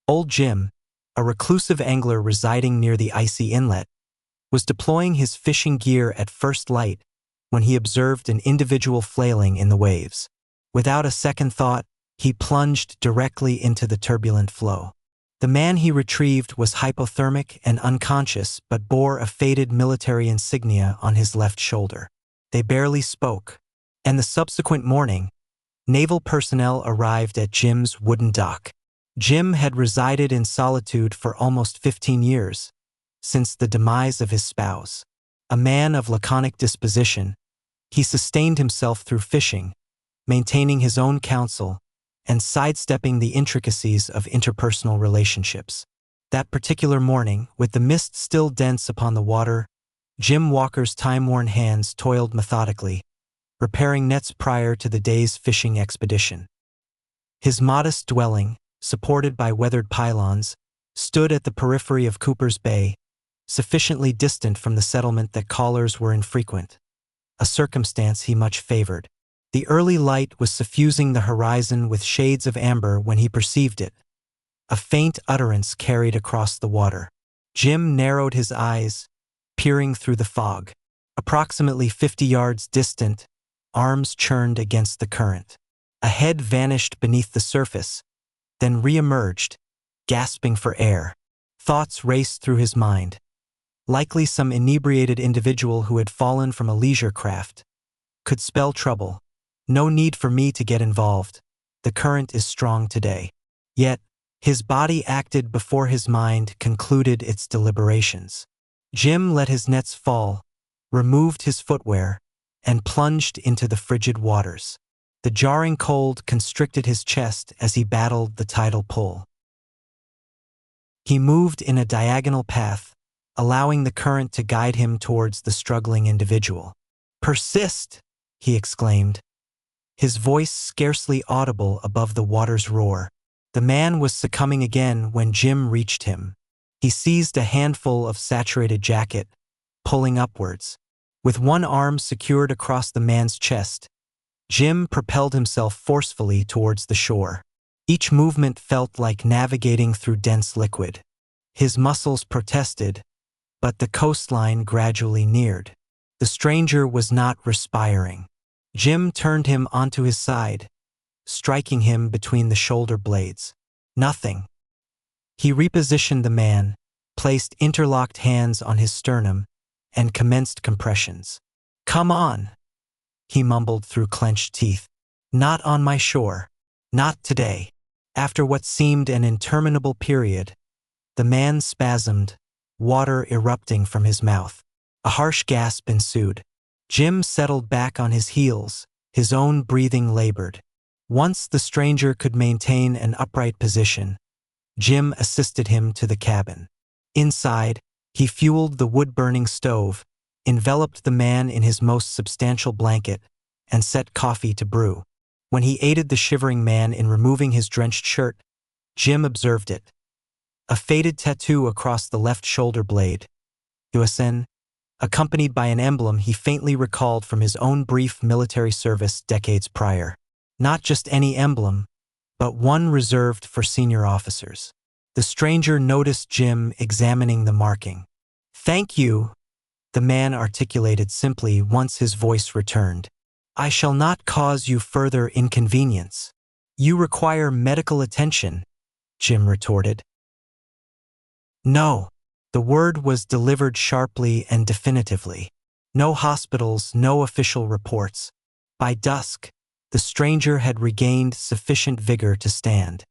Old Jim, a reclusive angler residing near the icy inlet, was deploying his fishing gear at first light when he observed an individual flailing in the waves. Without a second thought, he plunged directly into the turbulent flow. The man he retrieved was hypothermic and unconscious but bore a faded military insignia on his left shoulder. They barely spoke, and the subsequent morning, naval personnel arrived at Jim's wooden dock. Jim had resided in solitude for almost 15 years, since the demise of his spouse. A man of laconic disposition, he sustained himself through fishing, maintaining his own counsel, and sidestepping the intricacies of interpersonal relationships. That particular morning, with the mist still dense upon the water, Jim Walker's time-worn hands toiled methodically, repairing nets prior to the day's fishing expedition. His modest dwelling, supported by weathered pylons, stood at the periphery of Cooper's Bay, sufficiently distant from the settlement that callers were infrequent, a circumstance he much favored. The early light was suffusing the horizon with shades of amber when he perceived it. A faint utterance carried across the water. Jim narrowed his eyes, peering through the fog. Approximately 50 yards distant, arms churned against the current. A head vanished beneath the surface, then re-emerged, gasping for air. Thoughts raced through his mind. Likely some inebriated individual who had fallen from a leisure craft. Could spell trouble. No need for me to get involved. The current is strong today. Yet, his body acted before his mind concluded its deliberations. Jim let his nets fall, removed his footwear, and plunged into the frigid waters. The jarring cold constricted his chest as he battled the tidal pull. He moved in a diagonal path, allowing the current to guide him towards the struggling individual. "Persist!" he exclaimed, his voice scarcely audible above the water's roar. The man was succumbing again when Jim reached him. He seized a handful of saturated jacket, pulling upwards. With one arm secured across the man's chest, Jim propelled himself forcefully towards the shore. Each movement felt like navigating through dense liquid. His muscles protested, but the coastline gradually neared. The stranger was not respiring. Jim turned him onto his side, striking him between the shoulder blades. Nothing. He repositioned the man, placed interlocked hands on his sternum, and commenced compressions. "Come on," he mumbled through clenched teeth. "Not on my shore. Not today." After what seemed an interminable period, the man spasmed, water erupting from his mouth. A harsh gasp ensued. Jim settled back on his heels, his own breathing labored. Once the stranger could maintain an upright position, Jim assisted him to the cabin. Inside, he fueled the wood-burning stove, enveloped the man in his most substantial blanket, and set coffee to brew. When he aided the shivering man in removing his drenched shirt, Jim observed it. A faded tattoo across the left shoulder blade, USN, accompanied by an emblem he faintly recalled from his own brief military service decades prior. Not just any emblem, but one reserved for senior officers. The stranger noticed Jim examining the marking. "Thank you," the man articulated simply once his voice returned. "I shall not cause you further inconvenience." "You require medical attention," Jim retorted. "No." The word was delivered sharply and definitively. No hospitals, no official reports. By dusk, the stranger had regained sufficient vigor to stand.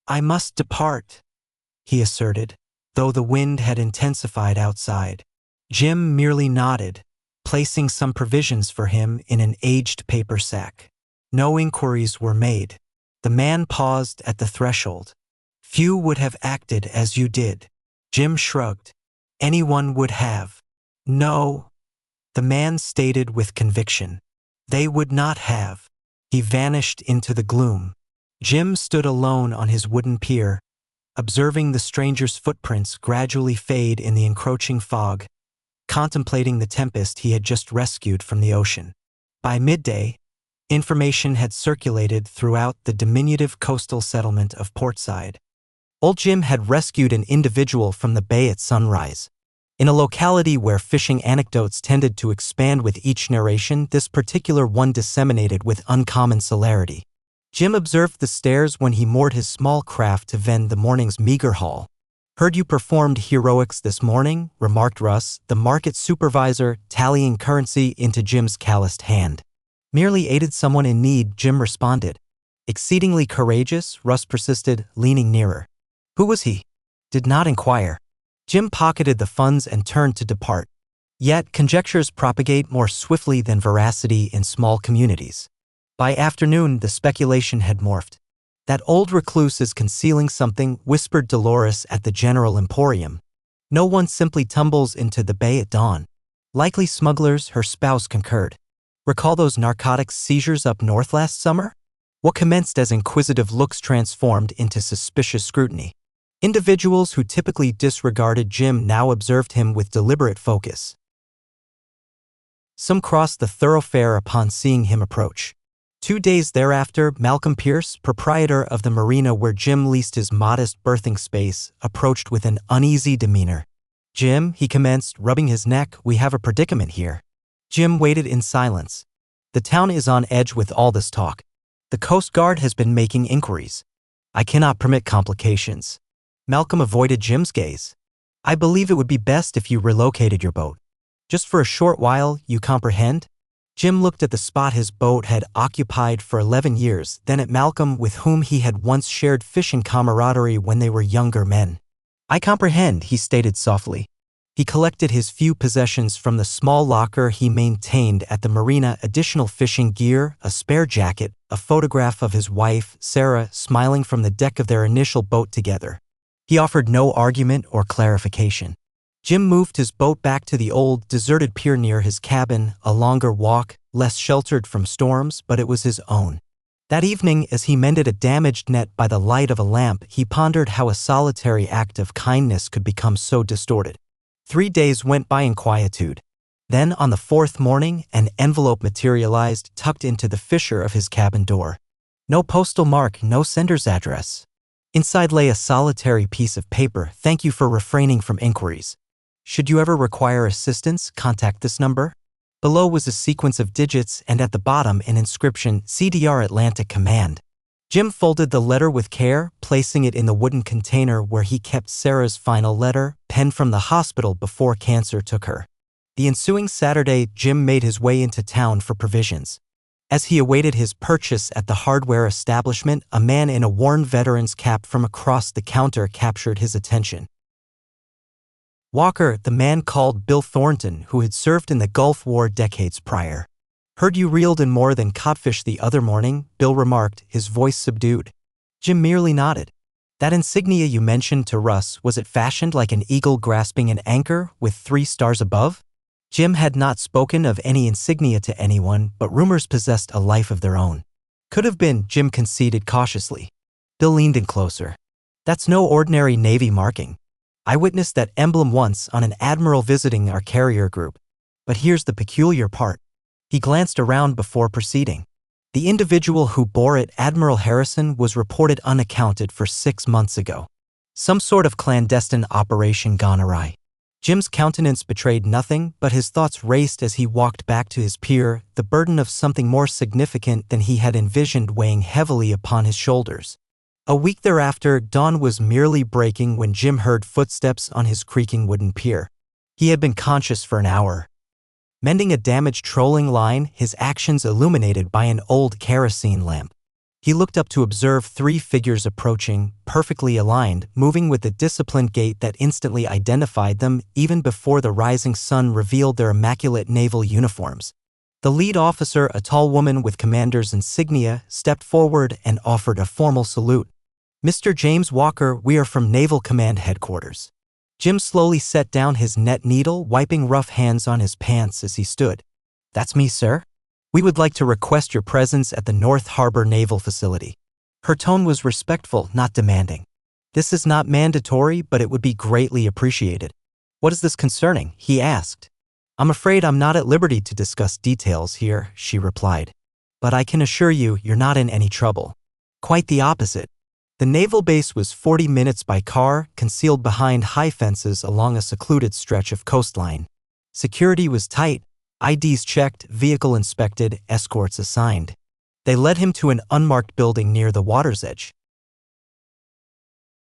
"I must depart," he asserted, though the wind had intensified outside. Jim merely nodded, placing some provisions for him in an aged paper sack. No inquiries were made. The man paused at the threshold. "Few would have acted as you did." Jim shrugged. "Anyone would have." "No," the man stated with conviction. "They would not have." He vanished into the gloom. Jim stood alone on his wooden pier, observing the stranger's footprints gradually fade in the encroaching fog, contemplating the tempest he had just rescued from the ocean. By midday, information had circulated throughout the diminutive coastal settlement of Portside. Old Jim had rescued an individual from the bay at sunrise. In a locality where fishing anecdotes tended to expand with each narration, this particular one disseminated with uncommon celerity. Jim observed the stairs when he moored his small craft to vend the morning's meager haul. "Heard you performed heroics this morning," remarked Russ, the market supervisor, tallying currency into Jim's calloused hand. "Merely aided someone in need," Jim responded. "Exceedingly courageous," Russ persisted, leaning nearer. "Who was he?" "Did not inquire." Jim pocketed the funds and turned to depart. Yet conjectures propagate more swiftly than veracity in small communities. By afternoon, the speculation had morphed. "That old recluse is concealing something," whispered Dolores at the General Emporium. "No one simply tumbles into the bay at dawn." "Likely smugglers," her spouse concurred. "Recall those narcotics seizures up north last summer?" What commenced as inquisitive looks transformed into suspicious scrutiny. Individuals who typically disregarded Jim now observed him with deliberate focus. Some crossed the thoroughfare upon seeing him approach. 2 days thereafter, Malcolm Pierce, proprietor of the marina where Jim leased his modest berthing space, approached with an uneasy demeanor. "Jim," he commenced, rubbing his neck, "we have a predicament here." Jim waited in silence. "The town is on edge with all this talk. The Coast Guard has been making inquiries. I cannot permit complications." Malcolm avoided Jim's gaze. "I believe it would be best if you relocated your boat. Just for a short while, you comprehend?" Jim looked at the spot his boat had occupied for 11 years, then at Malcolm, with whom he had once shared fishing camaraderie when they were younger men. "I comprehend," he stated softly. He collected his few possessions from the small locker he maintained at the marina: additional fishing gear, a spare jacket, a photograph of his wife, Sarah, smiling from the deck of their initial boat together. He offered no argument or clarification. Jim moved his boat back to the old, deserted pier near his cabin, a longer walk, less sheltered from storms, but it was his own. That evening, as he mended a damaged net by the light of a lamp, he pondered how a solitary act of kindness could become so distorted. 3 days went by in quietude. Then, on the 4th morning, an envelope materialized, tucked into the fissure of his cabin door. No postal mark, no sender's address. Inside lay a solitary piece of paper: "Thank you for refraining from inquiries. Should you ever require assistance, contact this number." Below was a sequence of digits, and at the bottom an inscription: "CDR Atlantic Command." Jim folded the letter with care, placing it in the wooden container where he kept Sarah's final letter, penned from the hospital before cancer took her. The ensuing Saturday, Jim made his way into town for provisions. As he awaited his purchase at the hardware establishment, a man in a worn veteran's cap from across the counter captured his attention. Walker, the man called Bill Thornton, who had served in the Gulf War decades prior. "Heard you reeled in more than codfish the other morning," Bill remarked, his voice subdued. Jim merely nodded. "That insignia you mentioned to Russ, was it fashioned like an eagle grasping an anchor, with 3 stars above?" Jim had not spoken of any insignia to anyone, but rumors possessed a life of their own. "Could have been," Jim conceded cautiously. Bill leaned in closer. "That's no ordinary Navy marking. I witnessed that emblem once on an admiral visiting our carrier group. But here's the peculiar part." He glanced around before proceeding. "The individual who bore it, Admiral Harrison, was reported unaccounted for 6 months ago. Some sort of clandestine operation gone awry." Jim's countenance betrayed nothing, but his thoughts raced as he walked back to his pier, the burden of something more significant than he had envisioned weighing heavily upon his shoulders. A week thereafter, dawn was merely breaking when Jim heard footsteps on his creaking wooden pier. He had been conscious for an hour, mending a damaged trolling line, his actions illuminated by an old kerosene lamp. He looked up to observe 3 figures approaching, perfectly aligned, moving with a disciplined gait that instantly identified them, even before the rising sun revealed their immaculate naval uniforms. The lead officer, a tall woman with commander's insignia, stepped forward and offered a formal salute. "Mr. James Walker, we are from Naval Command Headquarters." Jim slowly set down his net needle, wiping rough hands on his pants as he stood. "That's me, sir. We would like to request your presence at the North Harbor Naval Facility." Her tone was respectful, not demanding. "This is not mandatory, but it would be greatly appreciated." "What is this concerning?" he asked. "I'm afraid I'm not at liberty to discuss details here," she replied. "But I can assure you, you're not in any trouble. Quite the opposite. The naval base was 40 minutes by car, concealed behind high fences along a secluded stretch of coastline. Security was tight, IDs checked, vehicle inspected, escorts assigned. They led him to an unmarked building near the water's edge.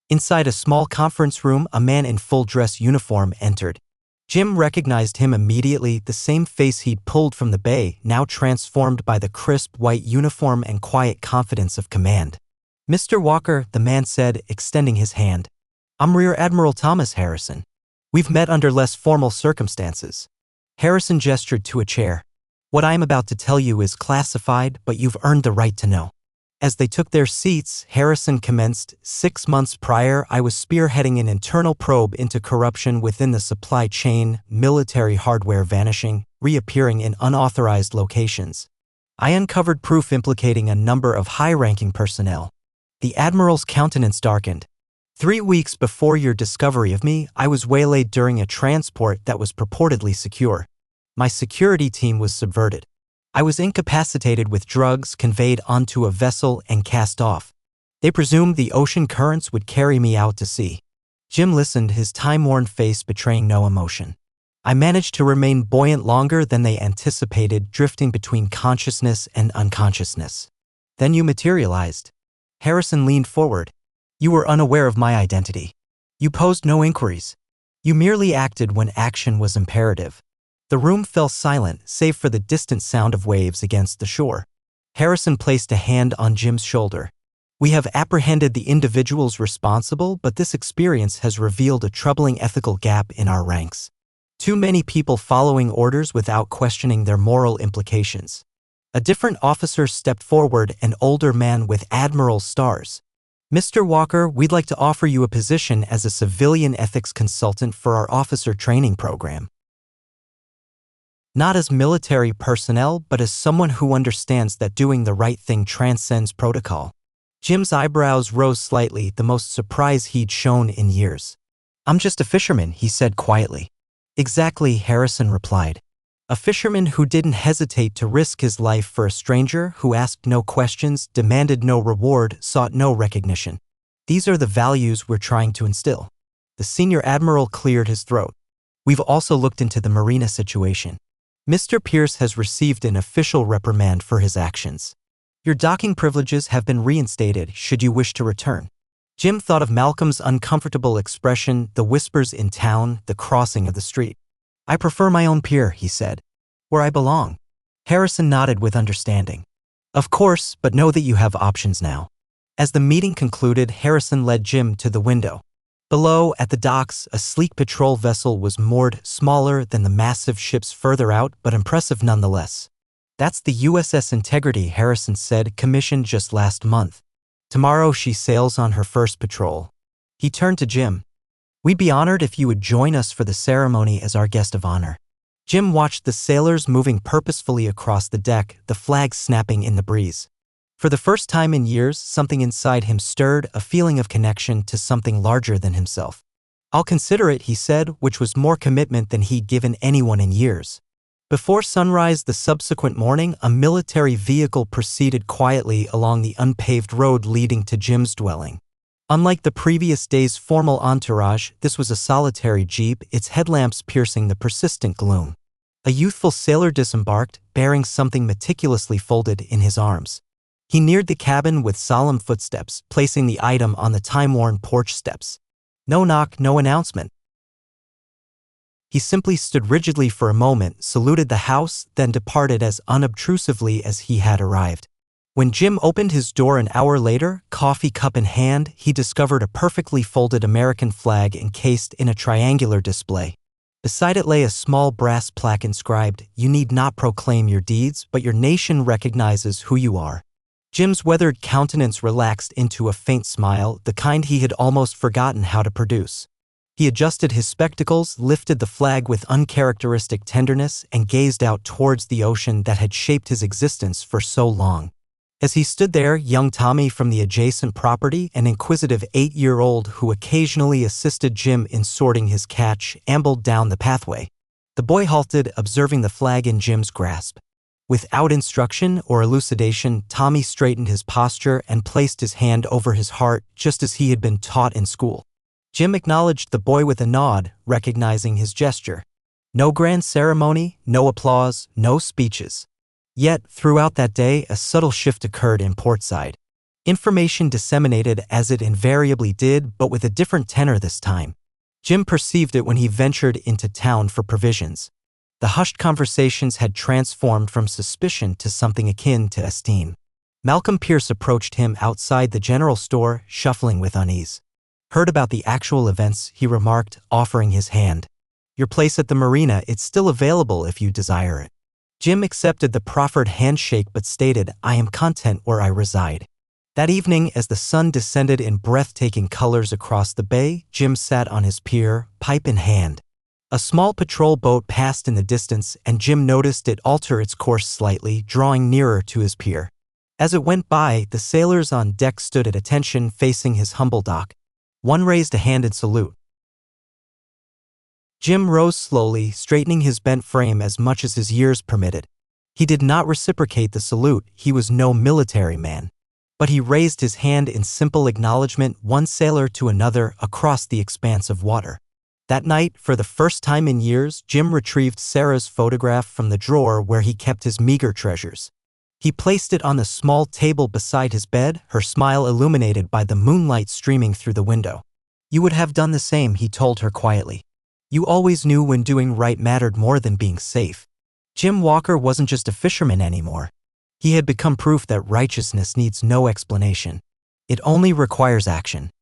Inside a small conference room, a man in full dress uniform entered. Jim recognized him immediately, the same face he'd pulled from the bay, now transformed by the crisp white uniform and quiet confidence of command. "Mr. Walker," the man said, extending his hand. "I'm Rear Admiral Thomas Harrison. We've met under less formal circumstances." Harrison gestured to a chair. "What I'm about to tell you is classified, but you've earned the right to know." As they took their seats, Harrison commenced. 6 months prior, I was spearheading an internal probe into corruption within the supply chain, military hardware vanishing, reappearing in unauthorized locations. I uncovered proof implicating a number of high-ranking personnel. The Admiral's countenance darkened. 3 weeks before your discovery of me, I was waylaid during a transport that was purportedly secure. My security team was subverted. I was incapacitated with drugs, conveyed onto a vessel, and cast off. They presumed the ocean currents would carry me out to sea. Jim listened, his time-worn face betraying no emotion. I managed to remain buoyant longer than they anticipated, drifting between consciousness and unconsciousness. Then you materialized. Harrison leaned forward. You were unaware of my identity. You posed no inquiries. You merely acted when action was imperative. The room fell silent, save for the distant sound of waves against the shore. Harrison placed a hand on Jim's shoulder. We have apprehended the individuals responsible, but this experience has revealed a troubling ethical gap in our ranks. Too many people following orders without questioning their moral implications. A different officer stepped forward, an older man with Admiral stars. "Mr. Walker, we'd like to offer you a position as a civilian ethics consultant for our officer training program. Not as military personnel, but as someone who understands that doing the right thing transcends protocol." Jim's eyebrows rose slightly, the most surprise he'd shown in years. "I'm just a fisherman," he said quietly. "Exactly," Harrison replied. "A fisherman who didn't hesitate to risk his life for a stranger, who asked no questions, demanded no reward, sought no recognition. These are the values we're trying to instill." The senior admiral cleared his throat. "We've also looked into the marina situation. Mr. Pierce has received an official reprimand for his actions. Your docking privileges have been reinstated should you wish to return." Jim thought of Malcolm's uncomfortable expression, the whispers in town, the crossing of the street. "I prefer my own pier," he said. "Where I belong." Harrison nodded with understanding. "Of course, but know that you have options now." As the meeting concluded, Harrison led Jim to the window. Below, at the docks, a sleek patrol vessel was moored, smaller than the massive ships further out, but impressive nonetheless. "That's the USS Integrity," Harrison said, "commissioned just last month. Tomorrow she sails on her first patrol." He turned to Jim. "We'd be honored if you would join us for the ceremony as our guest of honor." Jim watched the sailors moving purposefully across the deck, the flag snapping in the breeze. For the first time in years, something inside him stirred, a feeling of connection to something larger than himself. "I'll consider it," he said, which was more commitment than he'd given anyone in years. Before sunrise the subsequent morning, a military vehicle proceeded quietly along the unpaved road leading to Jim's dwelling. Unlike the previous day's formal entourage, this was a solitary jeep, its headlamps piercing the persistent gloom. A youthful sailor disembarked, bearing something meticulously folded in his arms. He neared the cabin with solemn footsteps, placing the item on the time-worn porch steps. No knock, no announcement. He simply stood rigidly for a moment, saluted the house, then departed as unobtrusively as he had arrived. When Jim opened his door an hour later, coffee cup in hand, he discovered a perfectly folded American flag encased in a triangular display. Beside it lay a small brass plaque inscribed, "You need not proclaim your deeds, but your nation recognizes who you are." Jim's weathered countenance relaxed into a faint smile, the kind he had almost forgotten how to produce. He adjusted his spectacles, lifted the flag with uncharacteristic tenderness, and gazed out towards the ocean that had shaped his existence for so long. As he stood there, young Tommy from the adjacent property, an inquisitive 8-year-old who occasionally assisted Jim in sorting his catch, ambled down the pathway. The boy halted, observing the flag in Jim's grasp. Without instruction or elucidation, Tommy straightened his posture and placed his hand over his heart just as he had been taught in school. Jim acknowledged the boy with a nod, recognizing his gesture. No grand ceremony, no applause, no speeches. Yet, throughout that day, a subtle shift occurred in Portside. Information disseminated as it invariably did, but with a different tenor this time. Jim perceived it when he ventured into town for provisions. The hushed conversations had transformed from suspicion to something akin to esteem. Malcolm Pierce approached him outside the general store, shuffling with unease. "Heard about the actual events," he remarked, offering his hand. "Your place at the marina, it's still available if you desire it." Jim accepted the proffered handshake but stated, "I am content where I reside." That evening, as the sun descended in breathtaking colors across the bay, Jim sat on his pier, pipe in hand. A small patrol boat passed in the distance, and Jim noticed it alter its course slightly, drawing nearer to his pier. As it went by, the sailors on deck stood at attention, facing his humble dock. One raised a hand in salute. Jim rose slowly, straightening his bent frame as much as his years permitted. He did not reciprocate the salute, he was no military man. But he raised his hand in simple acknowledgement, one sailor to another, across the expanse of water. That night, for the first time in years, Jim retrieved Sarah's photograph from the drawer where he kept his meager treasures. He placed it on the small table beside his bed, her smile illuminated by the moonlight streaming through the window. "You would have done the same," he told her quietly. "You always knew when doing right mattered more than being safe." Jim Walker wasn't just a fisherman anymore. He had become proof that righteousness needs no explanation. It only requires action.